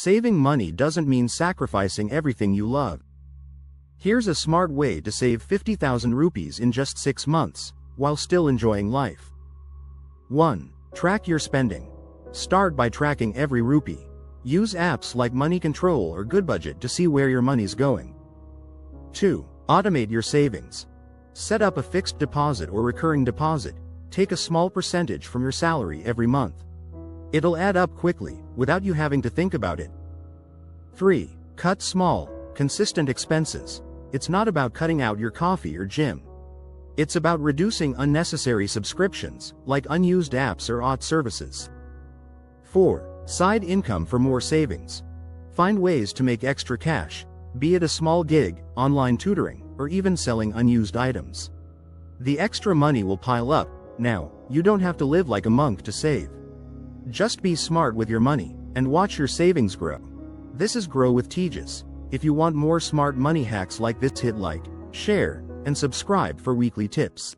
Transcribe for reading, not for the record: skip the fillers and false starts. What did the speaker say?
Saving money doesn't mean sacrificing everything you love. Here's a smart way to save 50,000 rupees in just 6 months, while still enjoying life. 1. Track your spending. Start by tracking every rupee. Use apps like Money Control or GoodBudget to see where your money's going. 2. Automate your savings. Set up a fixed deposit or recurring deposit. Take a small percentage from your salary every month. It'll add up quickly, without you having to think about it. 3. Cut small, consistent expenses. It's not about cutting out your coffee or gym. It's about reducing unnecessary subscriptions, like unused apps or odd services. 4. Side income for more savings. Find ways to make extra cash, be it a small gig, online tutoring, or even selling unused items. The extra money will pile up. Now, you don't have to live like a monk to save. Just be smart with your money, and watch your savings grow. This is Grow with Tejas. If you want more smart money hacks like this, hit like, share, and subscribe for weekly tips.